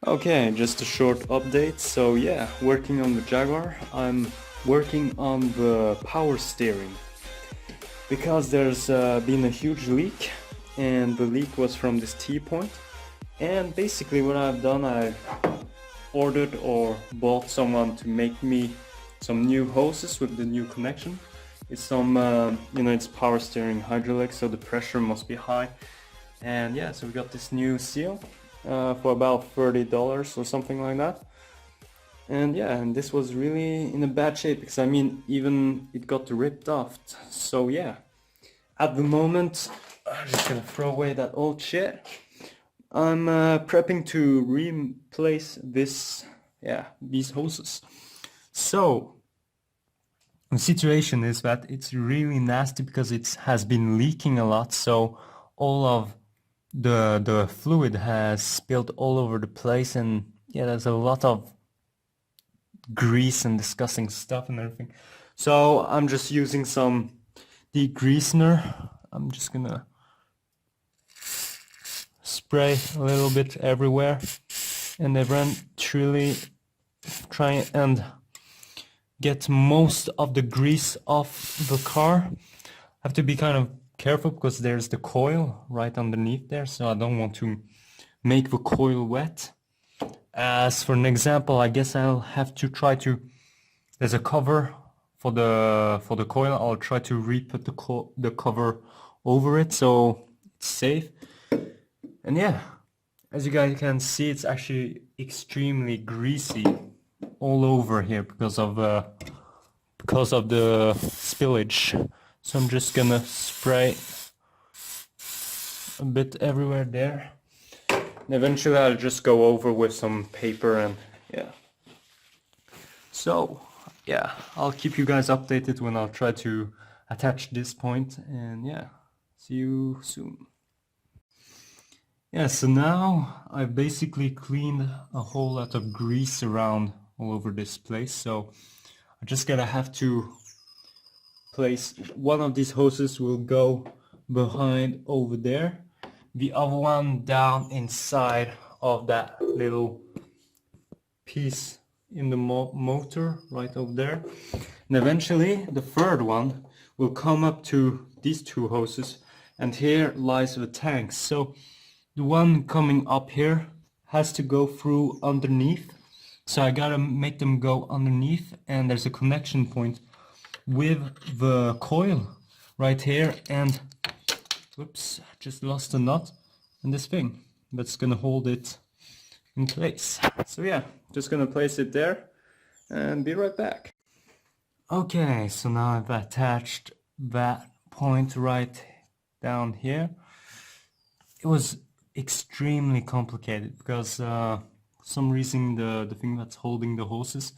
Okay, just a short update. So yeah, working on the Jaguar, I'm working on the power steering because there's been a huge leak, and the leak was from this T-point. And basically what I've done, I ordered or bought someone to make me some new hoses with the new connection. It's some, it's power steering hydraulic, so the pressure must be high. And yeah, so we got this new seal for about $30 or something like that. And yeah, and this was really in a bad shape because I mean, even it got ripped off. So yeah, at the moment, I'm just gonna throw away that old shit. I'm prepping to replace these hoses. So the situation is that it's really nasty because it has been leaking a lot. So all of the fluid has spilled all over the place, and yeah, there's a lot of grease and disgusting stuff and everything. So I'm just using some degreaser. I'm just gonna spray a little bit everywhere and eventually try and get most of the grease off the car. I have to be kind of careful because there's the coil right underneath there, so I don't want to make the coil wet. As for an example, I guess I'll have to try to, there's a cover for the coil. I'll try to re-put the cover over it so it's safe. And yeah, as you guys can see, it's actually extremely greasy all over here because of the spillage. So I'm just gonna spray a bit everywhere there. And eventually I'll just go over with some paper and yeah. So yeah, I'll keep you guys updated when I'll try to attach this point, and yeah, see you soon. Yeah, so now I've basically cleaned a whole lot of grease around all over this place, so I just gotta have to place one of these hoses will go behind over there, the other one down inside of that little piece in the motor right over there, and eventually the third one will come up to these two hoses, and here lies the tank. So the one coming up here has to go through underneath, so I gotta make them go underneath, and there's a connection point with the coil right here, and whoops, just lost a nut, and this thing that's gonna hold it in place. So yeah, just gonna place it there and be right back. Okay, so now I've attached that point right down here. It was extremely complicated because for some reason the thing that's holding the hoses,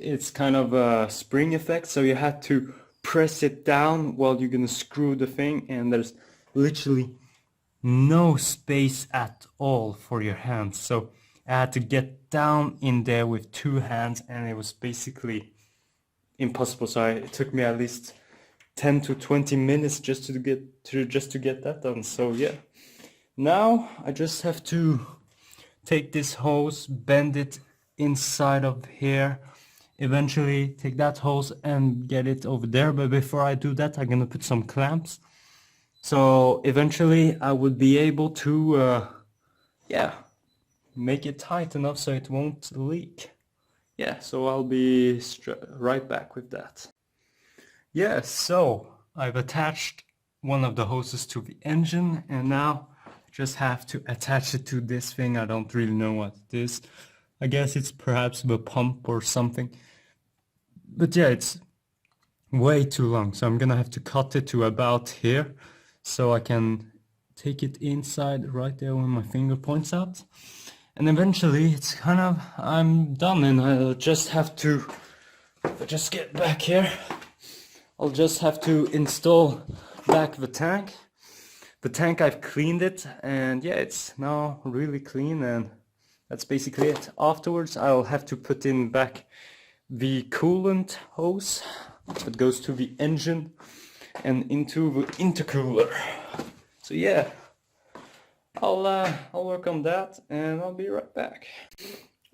it's kind of a spring effect, so you had to press it down while you're gonna screw the thing, and there's literally no space at all for your hands, so I had to get down in there with two hands, and it was basically impossible. So it took me at least 10 to 20 minutes just to get that done. So yeah, now I just have to take this hose, bend it inside of here, eventually take that hose and get it over there. But before I do that, I'm gonna put some clamps, so eventually I would be able to make it tight enough so it won't leak. Yeah, so I'll be right back with that. Yeah, so I've attached one of the hoses to the engine, and now I just have to attach it to this thing. I don't really know what it is. I guess it's perhaps the pump or something. But yeah, it's way too long, so I'm gonna have to cut it to about here so I can take it inside right there when my finger points out. And eventually it's kind of, I'm done, and I'll just have to, if I just get back here, I'll just have to install back the tank. The tank, I've cleaned it, and yeah, it's now really clean, and that's basically it. Afterwards I'll have to put in back the coolant hose that goes to the engine and into the intercooler. So yeah, I'll work on that and I'll be right back.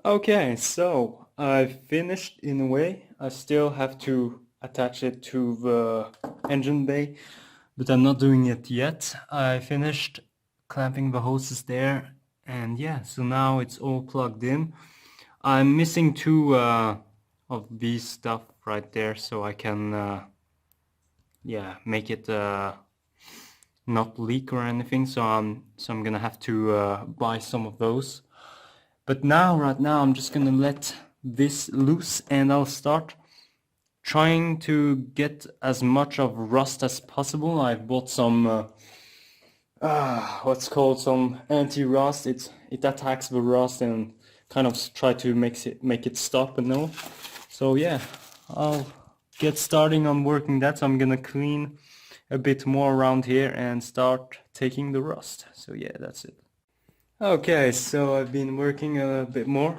Okay, so I finished in a way. I still have to attach it to the engine bay, but I'm not doing it yet. I finished clamping the hoses there, and yeah, so now it's all plugged in. I'm missing two of these stuff right there, so I can yeah, make it not leak or anything. So I'm gonna have to buy some of those. But now, right now, I'm just gonna let this loose and I'll start trying to get as much of rust as possible. I've bought some what's called some anti-rust. It attacks the rust and kind of try to make it stop and all. So yeah, I'll get starting on working that. So I'm gonna clean a bit more around here and start taking the rust. So yeah, that's it. Okay, so I've been working a bit more.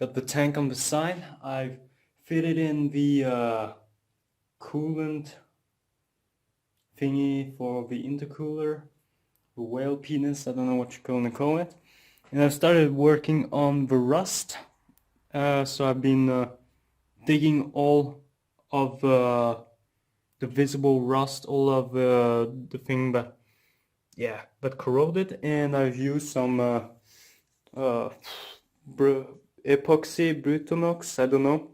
Got the tank on the side. I've fitted in the coolant thingy for the intercooler, the whale penis, I don't know what you're gonna call it. And I've started working on the rust. So I've been digging all of the visible rust, all of the thing that corroded, and I've used some epoxy Brutonox, I don't know,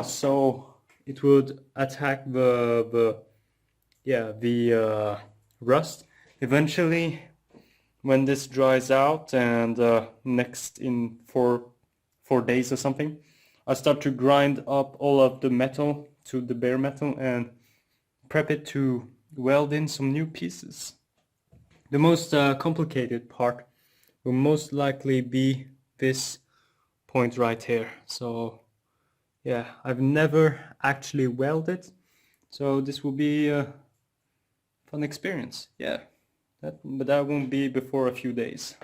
so it would attack the rust. Eventually, when this dries out and next in 4 days or something, I start to grind up all of the metal to the bare metal and prep it to weld in some new pieces. The most complicated part will most likely be this point right here. So yeah, I've never actually welded, so this will be a fun experience. Yeah, but that won't be before a few days.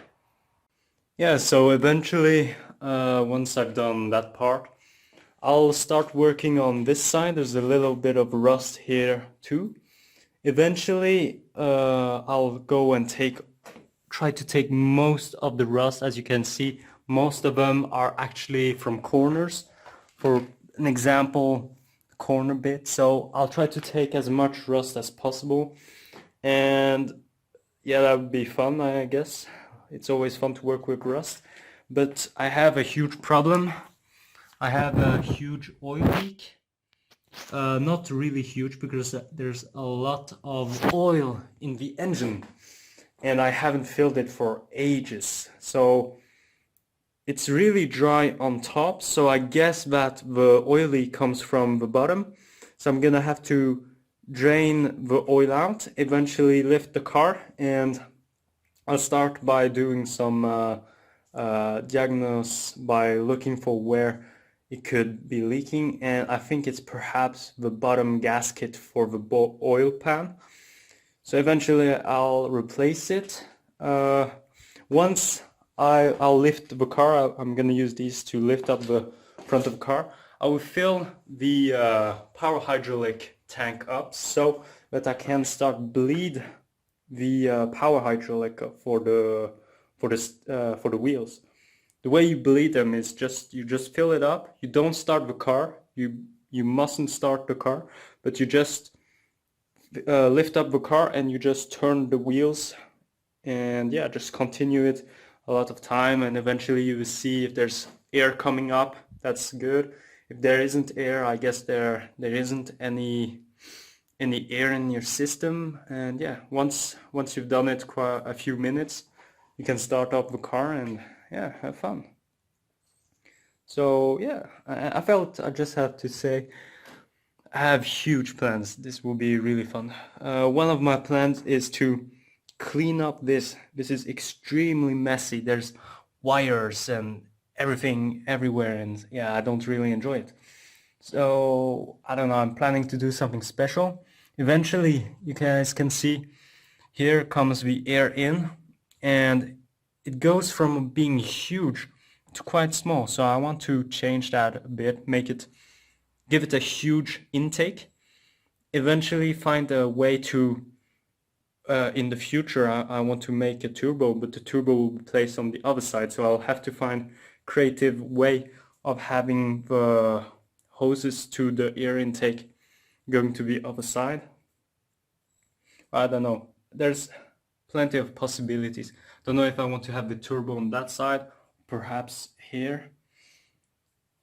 Yeah, so eventually, once I've done that part, I'll start working on this side. There's a little bit of rust here too. Eventually, I'll go and try to take most of the rust. As you can see, most of them are actually from corners. For an example, corner bit. So I'll try to take as much rust as possible. And yeah, that would be fun, I guess. It's always fun to work with rust. But I have a huge problem. I have a huge oil leak. Not really huge because there's a lot of oil in the engine and I haven't filled it for ages. So it's really dry on top, so I guess that the oil leak comes from the bottom. So I'm gonna have to drain the oil out, eventually lift the car, and I'll start by doing some diagnose by looking for where it could be leaking, and I think it's perhaps the bottom gasket for the oil pan. So eventually I'll replace it. Once I'll lift the car, I'm gonna use these to lift up the front of the car. I will fill the power hydraulic tank up so that I can start bleed the power hydraulic for the wheels. The way you bleed them is you just fill it up. You don't start the car. You mustn't start the car, but you just lift up the car and you just turn the wheels, and yeah, just continue it a lot of time, and eventually you will see if there's air coming up. That's good. If there isn't air, I guess there isn't any air in your system. And yeah, once you've done it quite a few minutes, you can start up the car and yeah, have fun. So yeah, I felt I just have to say I have huge plans. This will be really fun. One of my plans is to clean up this. This is extremely messy. There's wires and everything everywhere, and yeah, I don't really enjoy it. So I don't know, I'm planning to do something special. Eventually, you guys can see here comes the air in, and it goes from being huge to quite small. So I want to change that a bit, give it a huge intake. Eventually find a way to in the future I want to make a turbo, but the turbo will be placed on the other side, so I'll have to find creative way of having the hoses to the air intake going to the other side. I don't know, there's plenty of possibilities. Don't know if I want to have the turbo on that side, perhaps here.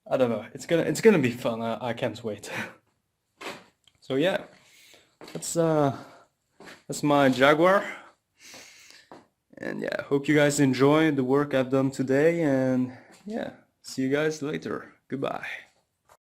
I don't know, it's gonna be fun. I can't wait. So yeah, that's my Jaguar, and yeah, hope you guys enjoy the work I've done today, and yeah, see you guys later. Goodbye.